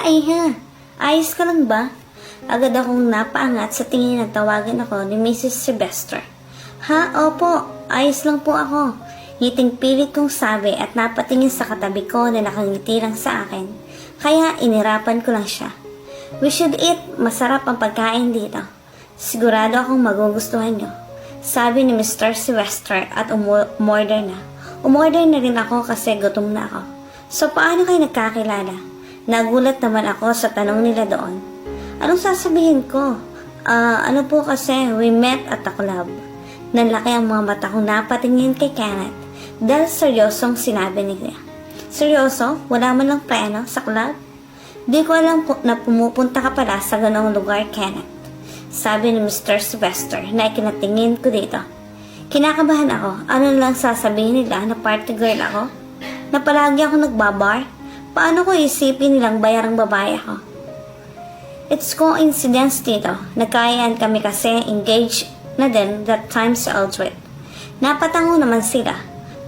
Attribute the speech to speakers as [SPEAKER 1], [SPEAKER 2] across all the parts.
[SPEAKER 1] Iha. Ayos ka lang ba? Agad akong napaangat sa tingin na tawagan ako ni Mrs. Sylvester. Ha? Opo. Ayos lang po ako. Ngiting pilit kong sabi at napatingin sa katabi ko na nakangiti lang sa akin. Kaya inirapan ko lang siya. We should eat. Masarap ang pagkain dito. Sigurado akong magugustuhan nyo. Sabi ni Mr. Sylvester at umorder na. Umorder na rin ako kasi gutom na ako. So paano kayo nagkakilala? Nagulat naman ako sa tanong nila doon. Anong sasabihin ko? Ano po kasi, we met at the club. Nanlaki ang mga mata kong napatingin kay Kenneth dahil seryosong sinabi niya. Seryoso? Wala man lang preno sa club? Di ko alam na pumupunta ka pala sa ganong lugar, Kenneth. Sabi ni Mr. Sylvester na ikinatingin ko dito. Kinakabahan ako. Ano lang sasabihin nila na party girl ako? Na palagi ako nagbabar? Paano ko isipin nilang bayarang babae ako? It's coincidence dito. Nagkayaan kami kasi engaged na din that time sa Aldred. Napatango naman sila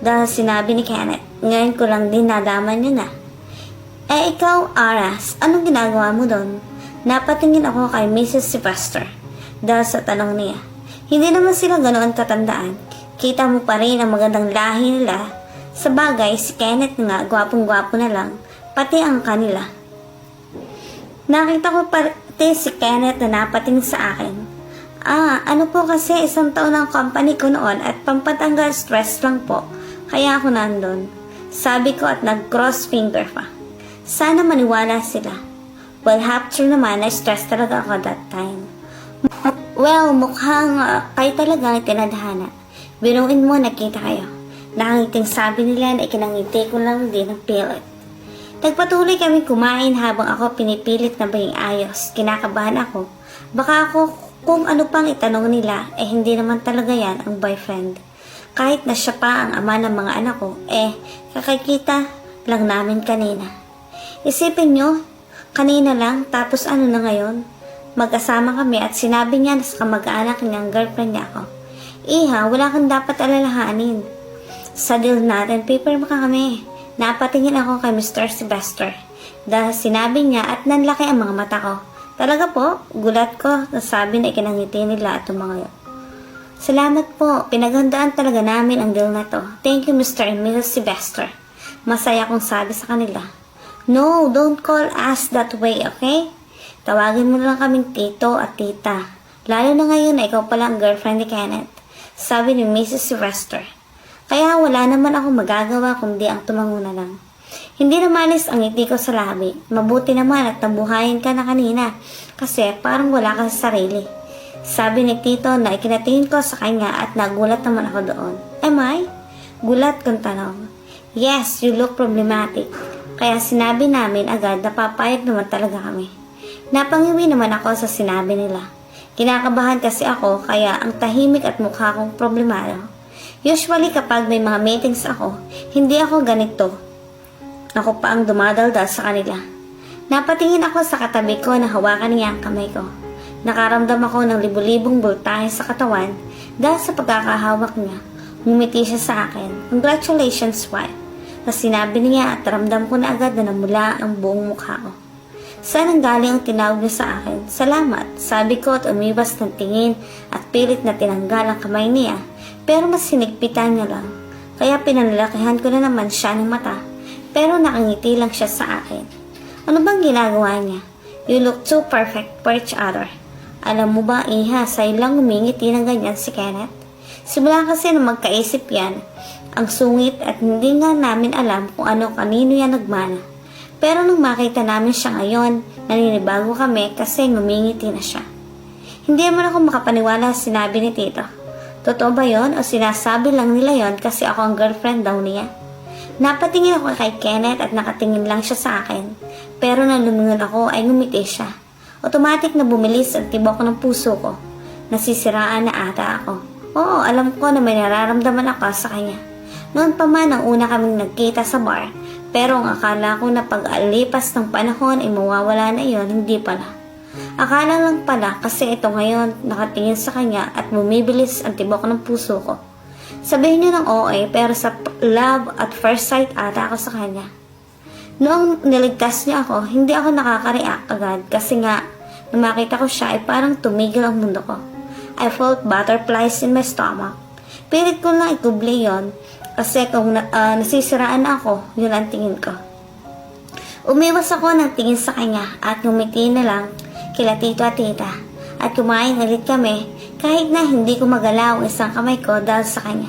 [SPEAKER 1] dahil sinabi ni Kenneth. Ngayon ko lang din nadaman niya na. Ikaw, Aras, anong ginagawa mo doon? Napatingin ako kay Mrs. Sylvester dahil sa tanong niya. Hindi naman sila ganoon katandaan. Kita mo pa rin ang magandang lahi nila. Sa bagay, si Kenneth nga, gwapong-gwapo na lang, pati ang kanila. Nakita ko pati si Kenneth na napatingin sa akin. Ano po kasi isang taon ng company ko noon at pampatanggal stress lang po. Kaya ako nandun. Sabi ko at nag-cross finger pa. Sana maniwala sila. Well, half true naman na stress talaga ako that time. Well, mukhang kayo talaga ang tinadhana. Biruin mo, nakita kayo. Nakangiting sabi nila na ikinangiti ko lang din ang pilit. Nagpatuloy kami kumain habang ako pinipilit na maging ayos. Kinakabahan ako. Baka ako kung ano pang itanong nila, hindi naman talaga yan ang boyfriend. Kahit na siya pa ang ama ng mga anak ko, kakakita lang namin kanina. Isipin nyo, kanina lang, tapos ano na ngayon? Magkasama kami at sinabi niya na sa kamag-anak niyang girlfriend niya ako. Iha, wala kang dapat alalahanin. Sa deal natin, paper baka kami. Napatingin ako kay Mr. Sylvester dahil sinabi niya at nanlaki ang mga mata ko. Talaga po, gulat ko na sabi na ikinangiti nila at mga yun. Salamat po, pinaghandaan talaga namin ang deal na to. Thank you Mr. and Mrs. Sylvester. Masaya kong sabi sa kanila. No, don't call us that way, okay? Tawagin mo lang kaming tito at tita. Lalo na ngayon na ikaw pala ang girlfriend ni Kenneth. Sabi ni Mrs. Sylvester. Kaya wala naman ako magagawa kundi ang tumango na lang. Hindi na malis ang ngiti ko sa labi. Mabuti naman at nabuhayin ka na kanina. Kasi parang wala ka sa sarili. Sabi ni Tito na ikinatingin ko sa kanya at nagulat naman ako doon. Am I? Gulat kong tanong. Yes, you look problematic. Kaya sinabi namin agad na papayag naman talaga kami. Napangiwi naman ako sa sinabi nila. Kinakabahan kasi ako kaya ang tahimik at mukha kong problemado. Usually kapag may mga meetings ako, hindi ako ganito. Ako pa ang dumadaldal sa kanila. Napatingin ako sa katabi ko na hawakan niya ang kamay ko. Nakaramdam ako ng libu-libong voltahe sa katawan dahil sa pagkakahawak niya. Ngumiti siya sa akin. Congratulations, wife. Na sinabi niya at ramdam ko na agad na namula ang buong mukha ko. Saan ang galing ang tinawag niya sa akin? Salamat, sabi ko at umiwas ng tingin at pilit na tinanggal ang kamay niya. Pero mas sinigpitan niya lang. Kaya pinanlakihan ko na naman siya ng mata. Pero nakangiti lang siya sa akin. Ano bang ginagawa niya? You look too perfect for each other. Alam mo ba, Iha, sa'yo lang umingiti ng ganyan si Kenneth? Simula kasi nung magkaisip yan, ang sungit at hindi nga namin alam kung ano kanino yan nagmana. Pero nung makita namin siya ngayon, naninibago kami kasi ngumingiti na siya. Hindi naman ako makapaniwala sa sinabi ni Tito. Totoo ba yon o sinasabi lang nila yon kasi ako ang girlfriend daw niya? Napatingin ako kay Kenneth at nakatingin lang siya sa akin. Pero nang lumingon ako ay ngumiti siya. Automatic na bumilis ang tibok ng puso ko. Nasisiraan na ata ako. Oo, alam ko na may nararamdaman ako sa kanya. Noon pa man ang una kaming nagkita sa bar. Pero ang akala ko na pag-alipas ng panahon ay mawawala na iyon, hindi pala. Akala lang pala kasi ito ngayon nakatingin sa kanya at bumibilis ang tibok ng puso ko. Sabihin niyo ng OA pero sa love at first sight ata ako sa kanya. Noong niligtas niya ako, hindi ako nakaka-react agad kasi nga, nung makita ko siya ay parang tumigil ang mundo ko. I felt butterflies in my stomach. Pilit ko lang ikubli yon kasi kung nasisiraan ako, yun ang tingin ko. Umiwas ako ng tingin sa kanya at ngumiti na lang kila tito at tita at kumain ulit kami kahit na hindi ko magalaw ang isang kamay ko dahil sa kanya.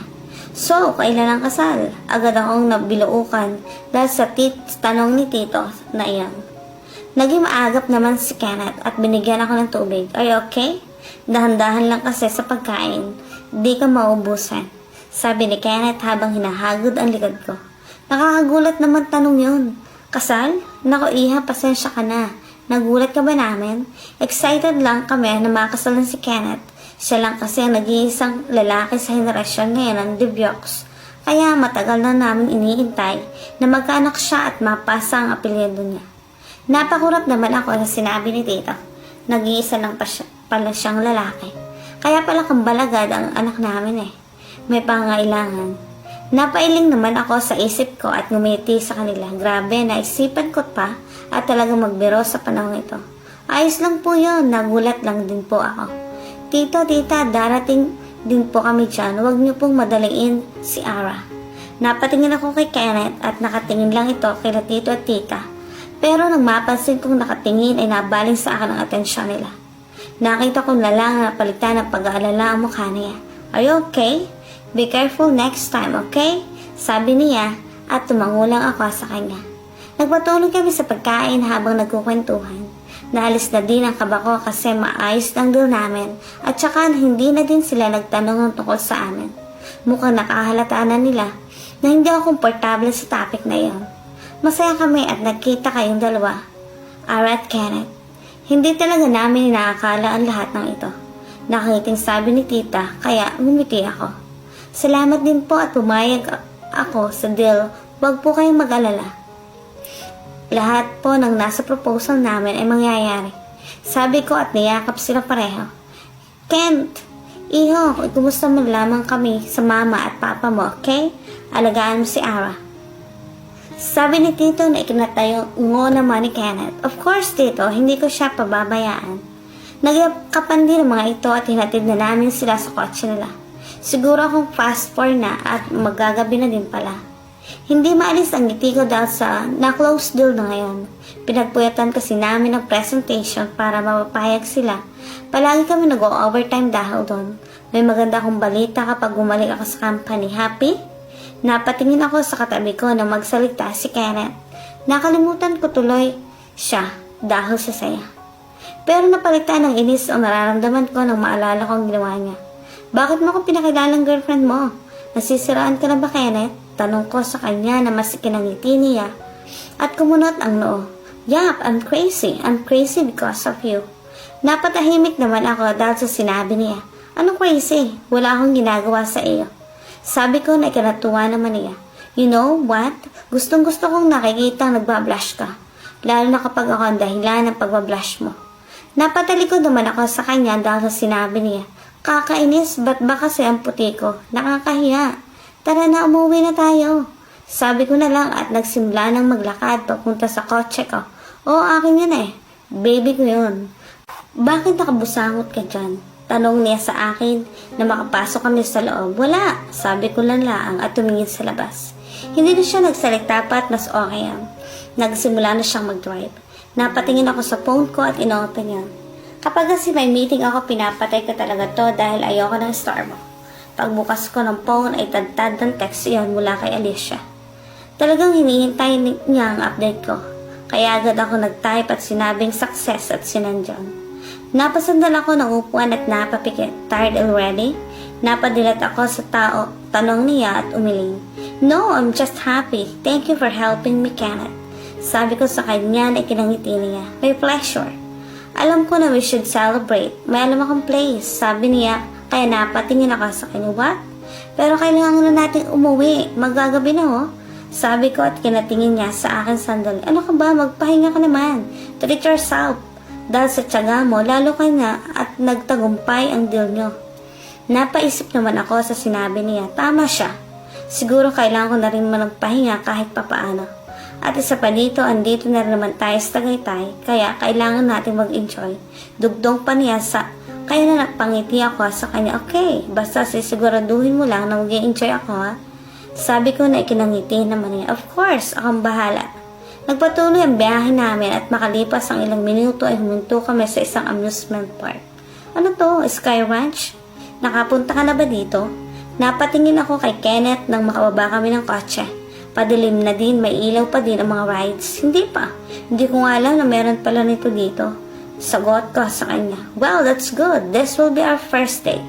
[SPEAKER 1] So, kailan ang kasal? Agad akong nabiluukan dahil sa tanong ni tito na iyan. Naging maagap naman si Kenneth at binigyan ako ng tubig. Are you okay? Dahan-dahan lang kasi sa pagkain. Di ka maubusan. Sabi ni Kenneth habang hinahagod ang likod ko. Nakakagulat naman tanong yun. Kasal? Naku iha, pasensya ka na. Nagulat ka ba namin? Excited lang kami na makasalan si Kenneth. Siya lang kasi ang nag-iisang lalaki sa henerasyon ngayon ng Dubyoks. Kaya matagal na namin iniintay na magkaanak siya at mapasa ang apelyido niya. Napakurap naman ako sa sinabi ni Tito. Nag-iisa lang pala siyang lalaki. Kaya pala kambalagad ang anak namin eh. May pangailangan. Napailing naman ako sa isip ko at ngumiti sa kanila. Grabe, naisipan ko pa at talagang magbiro sa panahon ito. Ayos lang po yun, nagulat lang din po ako. Tito, tita, darating din po kami dyan. Huwag niyo pong madaliin si Ara. Napatingin ako kay Kenneth at nakatingin lang ito kay tito at tita. Pero nang mapansin kong nakatingin ay nabaling sa akin ang atensyon nila. Nakita kong lalang na palitan ng pag-aalala ang mukha niya. Are you okay? Be careful next time, okay? Sabi niya at tumangulang ako sa kanya. Nagpatuloy kami sa pagkain habang nagkukwentuhan. Naalis na din ang kaba ko kasi maayos lang deal namin at saka hindi na din sila nagtanong ng tungkol sa amin. Mukhang nakahalata na nila na hindi ako komportable sa topic na iyon. Masaya kami at nagkita kayong dalawa, Ara at Kenneth. Hindi talaga namin inaakala ang lahat ng ito. Nakangiting sabi ni tita kaya ngumiti ako. Salamat din po at pumayag ako sa deal. Huwag po kayong mag-alala. Lahat po ng nasa proposal namin ay mangyayari. Sabi ko at niyakap sila pareho. Kent, iho, kumusta mo lamang kami sa mama at papa mo, okay? Alagaan mo si Ara. Sabi ni Tito na ikinatayo naman ni Kenneth. Of course, Tito, hindi ko siya pababayaan. Nagyakapan din ang mga ito at hinatid na namin sila sa kotse nila. Siguro akong fast forward na at magagabi na din pala. Hindi maalis ang ngiti ko dahil sa na-close deal na ngayon. Pinagpuyatan kasi namin ang presentation para mapapayag sila. Palagi kami nag-overtime dahil doon. May maganda akong balita kapag bumalik ako sa company. Happy? Napatingin ako sa katabi ko na magsalita si Kenneth. Nakalimutan ko tuloy siya dahil sa saya. Pero napalitan ng inis ang nararamdaman ko nang maalala ko ang ginawa niya. Bakit mo akong pinakilalang girlfriend mo? Nasisiraan ka na ba, Kenneth? Tanong ko sa kanya na masikin ang ngiti niya at kumunot ang noo. Yup, I'm crazy. I'm crazy because of you. Napatahimik naman ako dahil sa sinabi niya. Anong crazy? Wala akong ginagawa sa iyo. Sabi ko na ikinatuwa naman niya. You know what? Gustong gusto kong nakikita nagbablush ka. Lalo na kapag ako ang dahilan ng pagbablush mo. Napatalikod naman ako sa kanya dahil sa sinabi niya. Kakainis, ba't ba kasi ang puti ko? Nakakahiya. Tara na, umuwi na tayo. Sabi ko na lang at nagsimula ng maglakad papunta sa kotse ko. Oo, akin yun eh. Baby ko yun. Bakit nakabusangot ka dyan? Tanong niya sa akin na makapasok kami sa loob. Wala, sabi ko lang at tumingin sa labas. Hindi na siya nagsalita pa at mas okay yan. Nagsimula na siyang mag-drive. Napatingin ako sa phone ko at inopen niya. Kapag kasi may meeting ako, pinapatay ko talaga to dahil ayoko ng Starbucks. Pagbukas ko ng phone ay tadtad ng text iyon mula kay Alicia. Talagang hinihintay niya ang update ko. Kaya agad ako nag-type at sinabing success at sinandyan. Napasandal ako ng upuan at napapikit. Tired already? Napadilat ako sa tanong niya at umiling. No, I'm just happy. Thank you for helping me, Kenneth. Sabi ko sa kanya na ikinangiti niya. My pleasure. Alam ko na we should celebrate. May alam akong place. Sabi niya, kaya napatingin ako sa kanya. What? Pero kailangan na natin umuwi. Magagabi na oh. Sabi ko at kinatingin niya sa akin sandali. Ano ka ba? Magpahinga ka naman. Treat yourself. Dahil sa tiyaga mo, lalo ka na at nagtagumpay ang deal nyo. Napaisip naman ako sa sinabi niya. Tama siya. Siguro kailangan ko na rin magpahinga kahit papaano. At isa pa dito, andito na rin naman tayo sa Tagaytay, kaya kailangan natin mag-enjoy. Dugdong pa niya kaya na nagpangiti ako sa kanya, okay, basta sisiguraduhin mo lang na mag-enjoy ako ha. Sabi ko na ikinangiti naman niya, of course, akong bahala. Nagpatuloy ang biyahe namin at makalipas ang ilang minuto ay huminto kami sa isang amusement park. Ano to? Sky Ranch? Nakapunta ka na ba dito? Napatingin ako kay Kenneth nang makababa kami ng kotse. Padilim na din, may ilaw pa din ang mga rides. Hindi pa. Hindi ko nga alam na meron pala nito dito. Sagot ko sa kanya, well, that's good. This will be our first date.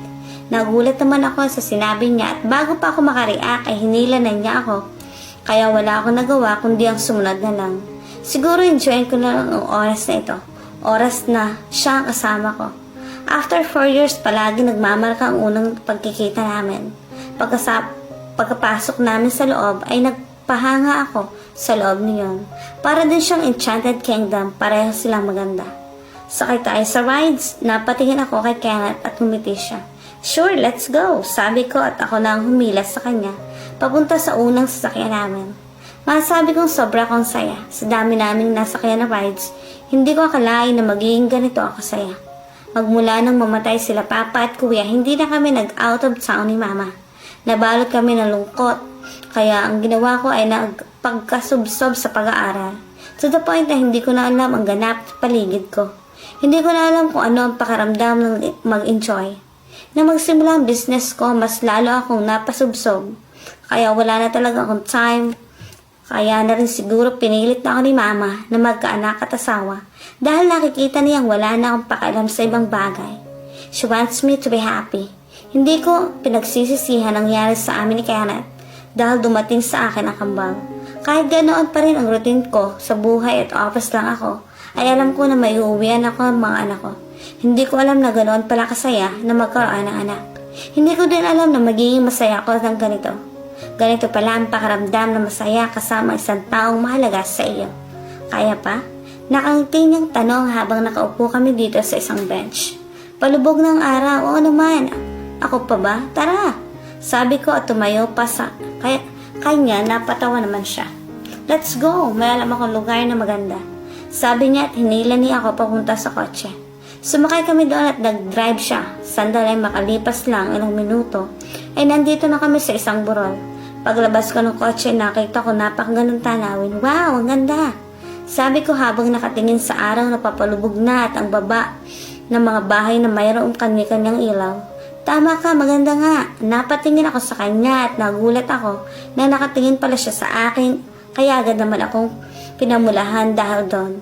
[SPEAKER 1] Nagulat naman ako sa sinabi niya at bago pa ako makareact ay hinila na niya ako. Kaya wala akong nagawa kundi ang sumunod na lang. Siguro enjoyin ko na lang ang oras na ito. Oras na siya ang kasama ko. After 4 years, palagi nagmamarka ang unang pagkikita namin. Pagkapasok namin sa loob ay nagpahanga ako sa loob niyon. Para din siyang Enchanted Kingdom, pareho silang maganda. Sakay tayo sa rides, napatingin ako kay Kenneth at humiti siya. Sure, let's go, sabi ko at ako na ang humilas sa kanya, papunta sa unang sasakyan namin. Masabi kong sobra kong saya. Sa dami naming nasakyan na rides, hindi ko akalain na magiging ganito ako saya. Magmula nang mamatay sila papa at kuya, hindi na kami nag-out of town ni mama. Nabalot kami ng lungkot, kaya ang ginawa ko ay nagpagkasubsob sa pag-aaral. To the point na hindi ko na alam ang ganap sa paligid ko. Hindi ko na alam kung ano ang pakaramdam ng mag-enjoy. Na magsimula ang business ko, mas lalo akong napasubsob. Kaya wala na talaga akong time. Kaya na rin siguro pinilit na ako ni mama na magkaanak at asawa. Dahil nakikita niyang wala na akong pakialam sa ibang bagay. She wants me to be happy. Hindi ko pinagsisisihan ang nangyari sa amin ni Kenneth dahil dumating sa akin ang kambal. Kahit ganoon pa rin ang routine ko sa buhay at office lang ako, ay alam ko na may uuwian ako ng mga anak ko. Hindi ko alam na ganoon pala kasaya na magkaroon ng anak. Hindi ko din alam na magiging masaya ako ng ganito. Ganito pala ang pakaramdam na masaya kasama isang taong mahalaga sa iyo. Kaya pa? Nakangiti niyang tanong habang nakaupo kami dito sa isang bench. Palubog ng araw, oo naman. Ako pa ba? Tara! Sabi ko at tumayo pa sa kanya, napatawa naman siya. Let's go! May alam akong lugar na maganda. Sabi niya at hinila niya ako papunta sa kotse. Sumakay kami doon at nag-drive siya. Sandali makalipas lang ilang minuto ay nandito na kami sa isang burol. Paglabas ko ng kotse, nakita ko napakagandang tanawin. Wow, ang ganda! Sabi ko habang nakatingin sa araw na papalubog na at ang baba ng mga bahay na mayroong kanya-kanyang ilaw. Tama ka, maganda nga. Napatingin ako sa kanya at nagulat ako na nakatingin pala siya sa akin. Kaya agad naman akong pinamulahan dahil doon.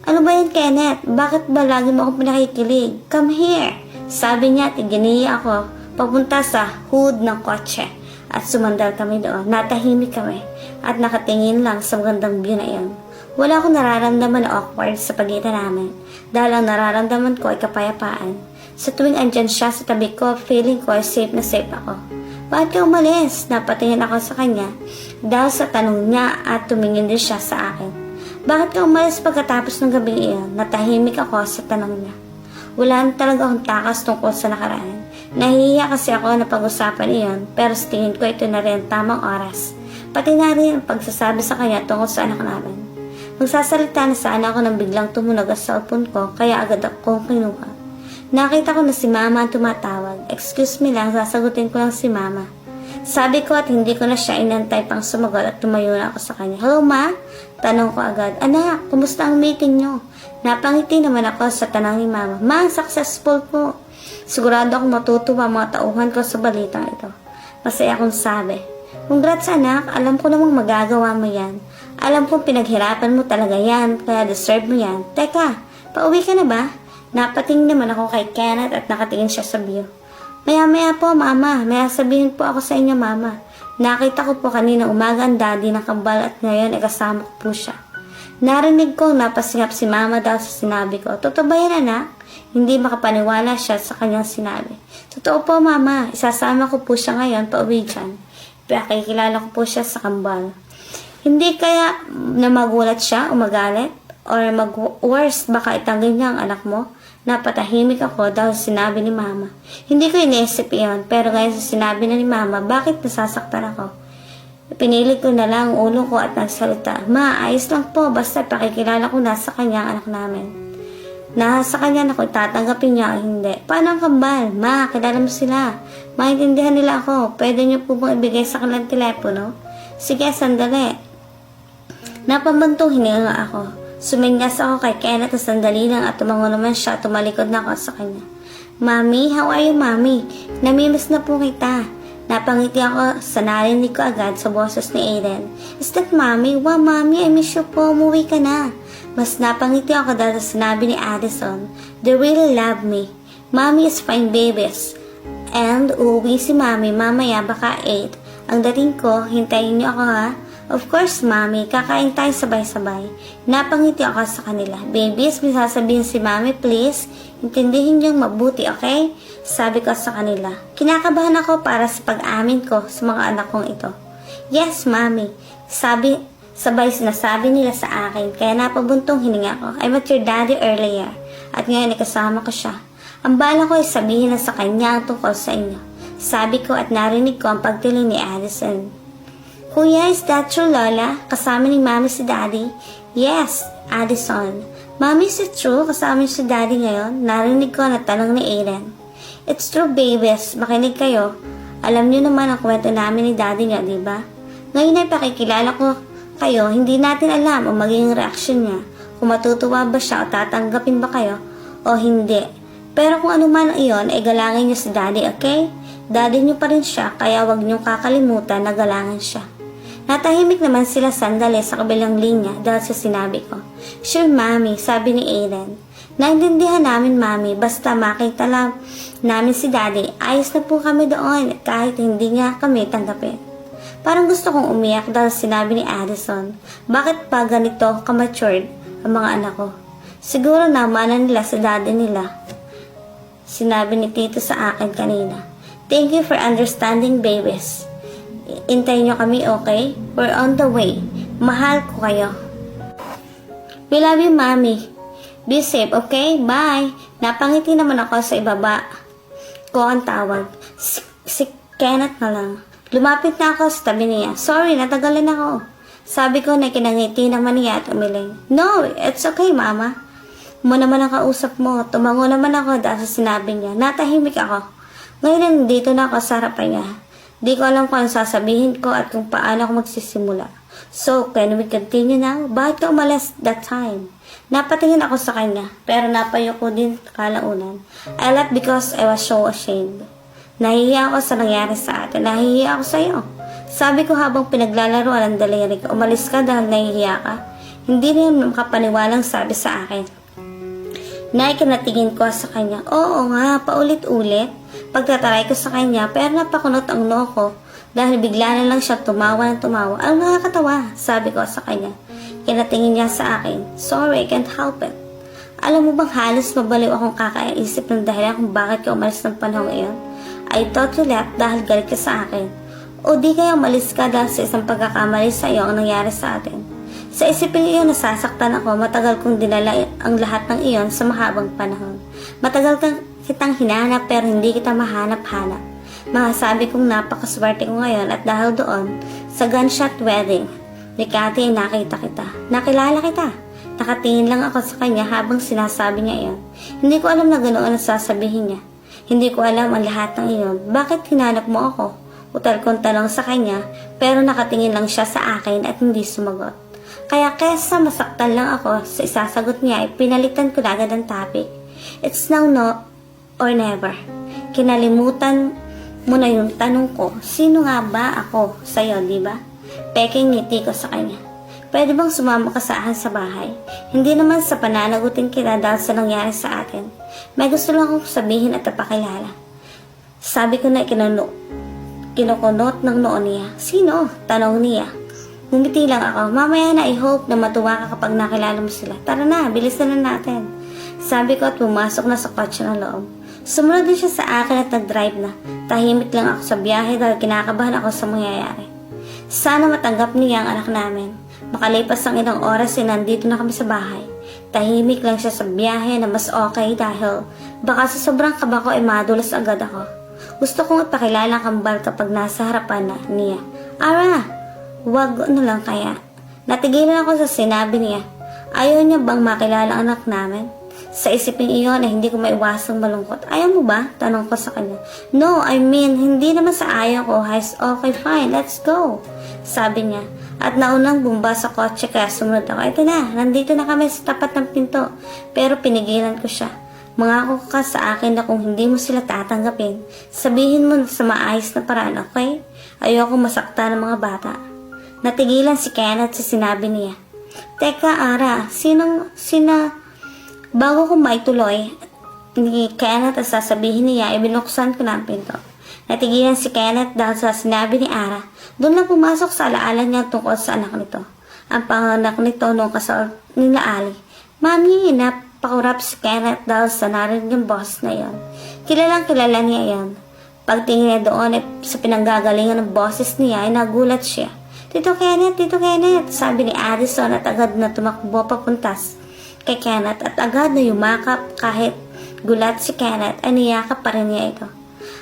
[SPEAKER 1] Ano ba yan, Kenneth? Bakit ba lagi mo akong pinakikilig? Come here! Sabi niya at iginiya ako papunta sa hood ng kotse. At sumandal kami doon. Natahimik kami at nakatingin lang sa magandang view na iyon. Wala akong nararamdaman na awkward sa pagitan namin dahil ang nararamdaman ko ay kapayapaan. Sa tuwing andyan siya sa tabi ko, feeling ko ay safe na safe ako. Bakit ka umalis? Napatingin ako sa kanya dahil sa tanong niya at tumingin din siya sa akin. Bakit ka umalis pagkatapos ng gabing iyon? Natahimik ako sa tanong niya. Wala na talaga akong takas tungkol sa nakaraan. Nahihiya kasi ako na pag-usapan iyon pero sa tingin ko ito na rin tamang oras. Pati na rin ang pagsasabi sa kanya tungkol sa anak namin. Magsasalita na sana ako nang biglang tumunog ang cellphone ko kaya agad akong kinuha. Nakita ko na si mama ang tumatawag. Excuse me lang, sasagutin ko lang si mama. Sabi ko at hindi ko na siya inantay pang sumagot at tumayo na ako sa kanya. Hello ma? Tanong ko agad. Anak, kumusta ang meeting nyo? Napangiti naman ako sa tanong ni mama. Ma, successful po. Sigurado akong matutuwa mga tauhan ko sa balitang ito. Masaya akong sabi. Congrats anak, alam ko namang magagawa mo yan. Alam kong pinaghirapan mo talaga yan, kaya deserve mo yan. Teka, pauwi ka na ba? Napatingin naman ako kay Kenneth at nakatingin siya sa view. Maya-maya po, mama. May sabihin po ako sa inyo, mama. Nakita ko po kanina umaga ang daddy ng kambal at ngayon ay kasama ko po siya. Narinig ko napasingap si mama dahil sa sinabi ko. Totoo ba yan, anak? Hindi makapaniwala siya sa kanyang sinabi. Totoo po, mama. Isasama ko po siya ngayon pauwi dyan. Pakikilala ko po siya sa kambal. Hindi kaya na magulat siya o magalit? Or worst, baka itanggi niya ang anak mo? Napatahimik ako dahil sinabi ni mama. Hindi ko iniisip iyon, pero ngayon sa sinabi na ni mama, bakit nasasaktan ako? Pinili ko na lang ang ulo ko at nagsalita. Ma, ayos lang po, basta pakikilala ko na sa kanya ang anak namin. Nasa kanya na kung tatanggapin niya o hindi. Paano ang kambal? Ma, kilala mo sila. Maintindihan nila ako. Pwede niyo po bang ibigay sa kanilang telepono? Sige, sandali. Napambantong hininga ako. Suminyas ako kay Kenneth na sandali lang at tumango naman siya at tumalikod na ako sa kanya. Mami, how are you, Mami? Namimiss na po kita. Napangiti ako sa narinig ko agad sa boses ni Aiden. Is that Mami? Wow, Mami, I miss you po. Umuwi ka na. Mas napangiti ako dahil sinabi ni Addison, they really love me. Mami is fine babies. And uuwi si Mami mamaya baka 8. Ang dating ko, hintayin niyo ako ha. Of course, Mami, kakain tayo sabay-sabay. Napangiti ako sa kanila. Babies, may sasabihin si Mami, please. Intindihin niyong mabuti, okay? Sabi ko sa kanila. Kinakabahan ako para sa pag-amin ko sa mga anak kong ito. Yes, Mami. Sabay sinasabi nila sa akin, kaya napabuntong hininga ko. I met your daddy earlier. At ngayon kasama ko siya. Ang bala ko ay sabihin na sa kanya ang tungkol sa inyo. Sabi ko at narinig ko ang pagtiling ni Addison. Kuya, is that true, Lola? Kasama ni Mami si Daddy? Yes, Addison. Mami, is it true? Kasama niyo si Daddy ngayon? Narinig ko na tanong ni Aiden. It's true, babies. Makinig kayo. Alam niyo naman ang kwento namin ni Daddy niya, di ba? Ngayon ay pakikilala ko kayo, hindi natin alam ang magiging reaksyon niya. Kung matutuwa ba siya o tatanggapin ba kayo o hindi. Pero kung ano man iyon, ay galangin niyo si Daddy, okay? Daddy niyo pa rin siya, kaya wag niyong kakalimutan na galangin siya. Natahimik naman sila sandali sa kabilang linya dahil sa sinabi ko. Sure, Mami, sabi ni Aiden. Naintindihan namin, Mami, basta makita lang namin si Daddy, ayos na po kami doon kahit hindi niya kami tanggapin. Parang gusto kong umiyak dahil sinabi ni Addison, bakit pa ganito ka-matured ang mga anak ko? Siguro namanan nila sa daddy nila. Sinabi ni Tito sa akin kanina. Thank you for understanding, babies. Intayin niyo kami, okay? We're on the way. Mahal ko kayo. We love you, Mommy. Be safe, okay? Bye. Napangiti naman ako sa ibaba ko ang tawag. Si Kenneth na lang. Lumapit na ako sa tabi niya. Sorry, natagalan ako. Sabi ko na kinangiti naman niya at umiling. No, it's okay, Mama. Mo naman ang kausap mo. Tumango naman ako dahil sa sinabi niya. Natahimik ako. Ngayon dito na ako sa harapan niya. Di ko alam kung ano sasabihin ko at kung paano ako magsisimula. So, can we continue now? Bakit ka umalis that time? Napatingin ako sa kanya, pero napayo ko din kalaunan. I left because I was so ashamed. Nahihiya ako sa nangyari sa atin. Nahihiya ako sa iyo. Sabi ko habang pinaglalaroan ang daliri ko, umalis ka dahil nahihiya ka. Hindi rin makapaniwalang sabi sa akin. Naikinatingin ko sa kanya. Oo nga, paulit-ulit. Pagtataray ko sa kanya, pero napakunot ang noo ko dahil bigla na lang siya tumawa ng tumawa. Ang nakakatawa, sabi ko sa kanya. Kinatingin niya sa akin. Sorry, I can't help it. Alam mo bang halos mabaliw akong kakaisip ng dahilan kung bakit ka umalis ng panahon iyon? I thought you left dahil galit ka sa akin. O di kaya umalis ka dahil sa isang pagkakamali sa iyo ang nangyari sa atin. Sa isipin iyon nasasaktan ako, matagal kong dinala ang lahat ng iyon sa mahabang panahon. Matagal kitang hinanap pero hindi kita mahanap-hanap. Masasabi kong napakaswerte ko ngayon at dahil doon sa gunshot wedding, ni Cathy ay nakita kita. Nakilala kita. Nakatingin lang ako sa kanya habang sinasabi niya iyon. Hindi ko alam na ganoon ang sasabihin niya. Hindi ko alam ang lahat ng iyon. Bakit hinanap mo ako? Utal kong tanong sa kanya pero nakatingin lang siya sa akin at hindi sumagot. Kaya kesa masaktan lang ako sa isasagot niya ay pinalitan ko na agad ang topic. It's now no or never. Kinalimutan mo na yung tanong ko, sino nga ba ako sa'yo, di ba? Peking ngiti ko sa kanya. Pwede bang sumama ka sa akin sa bahay? Hindi naman sa pananagutin kita dahil sa nangyari sa atin. May gusto lang akong sabihin at napakilala. Sabi ko na kinukunot ng noo niya. Sino? Tanong niya. Ngumiti lang ako. Mamaya na I hope na matuwa ka kapag nakilala mo sila. Tara na, bilis na natin. Sabi ko at pumasok na sa kotse ng loob. Sumunod din siya sa akin at nag-drive na. Tahimik lang ako sa biyahe dahil kinakabahan ako sa mangyayari. Sana matanggap niya ang anak namin. Makalipas ang ilang oras ay nandito na kami sa bahay. Tahimik lang siya sa biyahe na mas okay dahil baka sa sobrang kaba ko ay madulas agad ako. Gusto kong ipakilala ang kambal kapag nasa harapan na niya. Ara! Wag ano lang kaya. Natigilan ako sa sinabi niya. Ayaw niya bang makilala ang anak namin? Sa isipin iyon ay hindi ko maiwasang malungkot. Ayaw mo ba? Tanong ko sa kanya. No, I mean, hindi naman sa ayaw ko. Okay, fine, let's go. Sabi niya. At naunang bumba sa kotse kaya sumunod ako. Ito na, nandito na kami sa tapat ng pinto. Pero pinigilan ko siya. Mangako ka sa akin na kung hindi mo sila tatanggapin, sabihin mo sa maayos na paraan, okay? Ayoko masakta ng mga bata. Natigilan si Kenneth sa sinabi niya. Teka, Ara, bago ko maituloy ni Kenneth at sasabihin niya, ibinuksan ko na ang pinto. Natigilan si Kenneth dahil sa sinabi ni Ara. Doon lang pumasok sa alaala niya tungkol sa anak nito. Ang panganak nito nung kasal nila Ali. Mami, napakurap si Kenneth dahil sa narinig yung boss na yon. Kilalang kilala niya yan. Pagtingin niya doon sa pinanggagalingan ng bosses niya ay nagulat siya. Tito Kenneth, sabi ni Addison at agad na tumakbo papuntas kay Kenneth at agad na yumakap kahit gulat si Kenneth ay niyakap pa rin niya ito.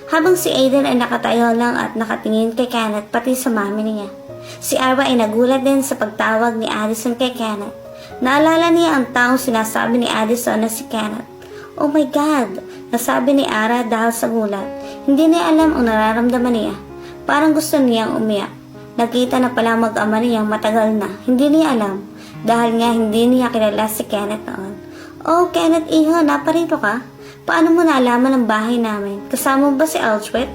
[SPEAKER 1] Habang si Aiden ay nakatayo lang at nakatingin kay Kenneth pati sa mami niya. Si Ara ay nagulat din sa pagtawag ni Addison kay Kenneth. Naalala niya ang taong sinasabi ni Addison na si Kenneth. Oh my God! Nasabi ni Ara dahil sa gulat. Hindi niya alam ang nararamdaman niya. Parang gusto niyang umiyak. Nakita na pala mag-ama niyang matagal na. Hindi niya alam. Dahil nga hindi niya kilala si Kenneth noon. Oh, Kenneth, iho, naparito ka? Paano mo naalaman ang bahay namin? Kasama mo ba si Aldrich?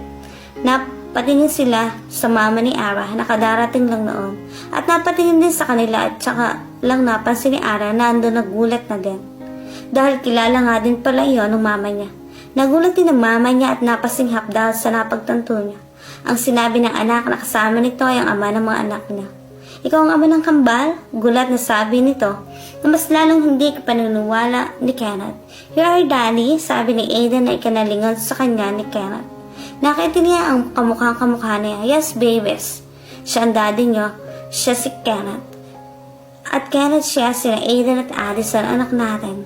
[SPEAKER 1] Napatingin sila sa mama ni Ara, nakadarating lang noon. At napatingin din sa kanila at saka lang napansin ni Ara na ando nagulat na din. Dahil kilala nga din pala iyon ng mama niya. Nagulat din ng mama niya at napasinghap dahil sa napagtanto niya. Ang sinabi ng anak na kasama nito ay ang ama ng mga anak niya. Ikaw ang ama ng kambal? Gulat na sabi nito na mas lalong hindi paniniwala ni Kenneth. You are daddy, sabi ni Aiden na ikanalingon sa kanya ni Kenneth. Nakita niya ang kamukha niya. Yes, babies. Siya ang daddy niyo. Siya si Kenneth. At Kenneth siya sina Aiden at Addison, anak natin.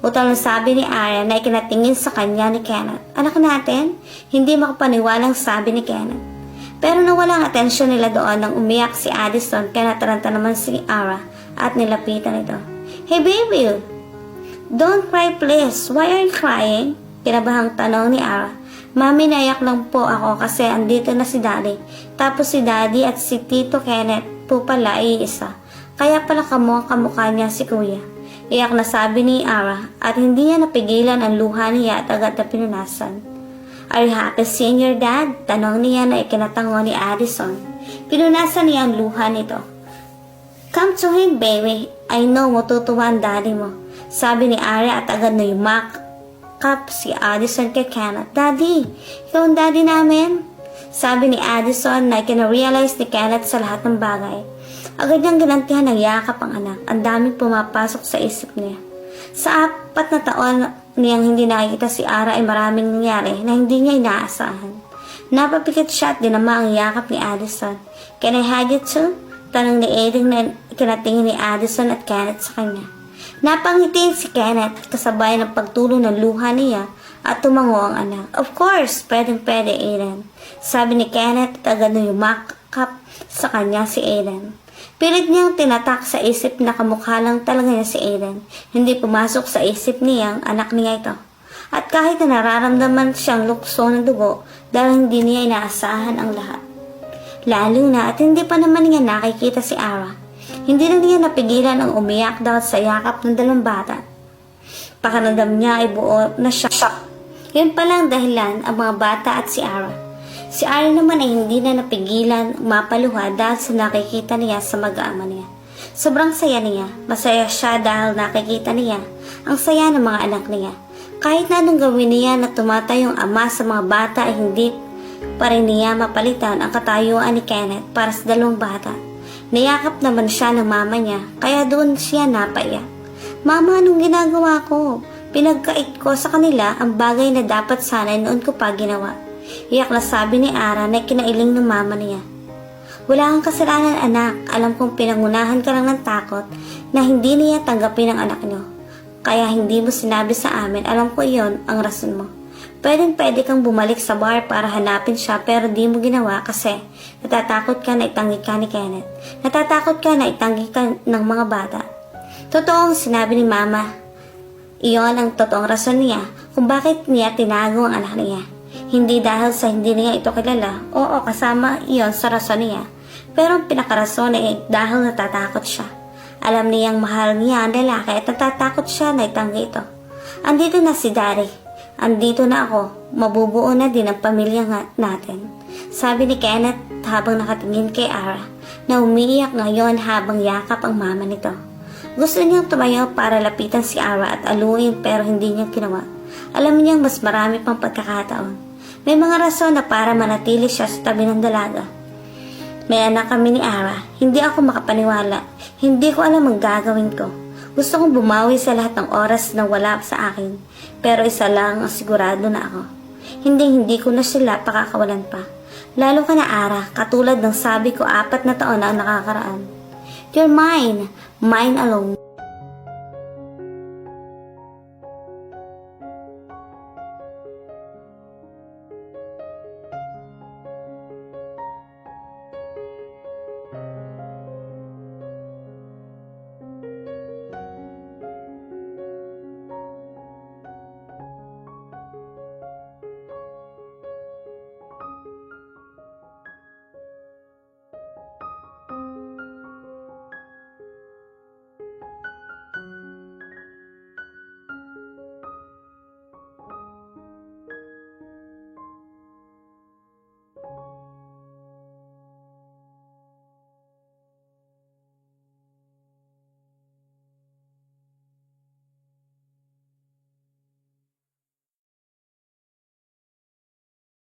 [SPEAKER 1] Utang na sabi ni Ara na ikinatingin sa kanya ni Kenneth. Anak natin? Hindi makapaniwalang sabi ni Kenneth. Pero nawala ang atensyon nila doon nang umiyak si Addison kaya nataranta naman si Ara at nilapitan ito. Hey baby! Don't cry please. Why are you crying? Kinabahang tanong ni Ara. Mami, naiyak lang po ako kasi andito na si Daddy. Tapos si Daddy at si Tito Kenneth po pala ay isa. Kaya pala kamukha niya si Kuya. Iyak na sabi ni Ara at hindi niya napigilan ang luha niya at agad na pinunasan. Are you happy seeing your dad? Tanong niya na ikinatango ni Addison. Pinunasan niya ang luha nito. Come to him, baby. I know matutuwa ang daddy mo. Sabi ni Ara at agad na yumakap si Addison kay Kenneth. Daddy, ikaw ang daddy namin? Sabi ni Addison na ikina-realize ni Kenneth sa lahat ng bagay. Agad niyang ginantihan ng yakap ang anak. Ang daming pumapasok sa isip niya. Sa 4 na taon niyang hindi nakikita si Ara ay maraming nangyari na hindi niya inaasahan. Napapikit siya at dinama ang yakap ni Addison. Can I hug you too? Tanong ni Aiden na kinatingin ni Addison at Kenneth sa kanya. Napangitiin si Kenneth kasabay ng pagtulo ng luha niya at tumango ang anak. Of course, pwede Aiden. Sabi ni Kenneth at agad na yumakap sa kanya si Aiden. Pilit niyang tinatak sa isip na kamukha lang talaga niya si Aiden. Hindi pumasok sa isip niya ang anak niya ito. At kahit na nararamdaman siyang lukso ng dugo dahil hindi niya inaasahan ang lahat. Lalo na at hindi pa naman niya nakikita si Ara. Hindi na niya napigilan ang umiyak dahil sa yakap ng 2 bata. Pakiramdam niya ay buo na shock. Yun palang dahilan ang mga bata at si Ara. Si Ara naman ay hindi na napigilan mapaluha dahil sa nakikita niya sa mag-aama niya. Sobrang saya niya. Masaya siya dahil nakikita niya ang saya ng mga anak niya. Kahit na anong gawin niya na tumatayong ama sa mga bata ay hindi pa rin niya mapalitan ang katayuan ni Kenneth para sa 2 bata. Niyakap naman siya ng mama niya kaya doon siya napaiyak. Mama, anong ginagawa ko? Pinagkait ko sa kanila ang bagay na dapat sana noon ko pa ginawa. Iyak na sabi ni Ara na kinailing ng mama niya. Wala kang kasalanan anak, alam kong pinangunahan ka lang ng takot na hindi niya tanggapin ang anak niyo. Kaya hindi mo sinabi sa amin, alam ko iyon ang rason mo. Pwede kang bumalik sa bar para hanapin siya pero di mo ginawa kasi natatakot ka na itanggi ka ni Kenneth. Natatakot ka na itanggi ka ng mga bata. Totoo ang sinabi ni Mama. Iyon ang totoong rason niya kung bakit niya tinago ang anak niya. Hindi dahil sa hindi niya ito kilala. Oo, kasama iyon sa rason niya. Pero ang pinakarason ay dahil natatakot siya. Alam niyang mahal niya ang lalaki at natatakot siya na itanggi ito. Andito na si Daddy. Andito na ako. Mabubuo na din ang pamilya natin. Sabi ni Kenneth habang nakatingin kay Ara na umiiyak ngayon habang yakap ang mama nito. Gusto niyang tumayo para lapitan si Ara at aluin pero hindi niya ginawa. Alam niyang mas marami pang pagkakataon. May mga rason na para manatili siya sa tabi ng dalaga. May anak kami ni Ara. Hindi ako makapaniwala. Hindi ko alam ang gagawin ko. Gusto kong bumawi sa lahat ng oras na wala sa akin. Pero isa lang ang sigurado na ako. Hindi ko na sila pakakawalan pa. Lalo ka na Ara, katulad ng sabi ko 4 na taon na ang nakakaraan. You're mine. Mine alone.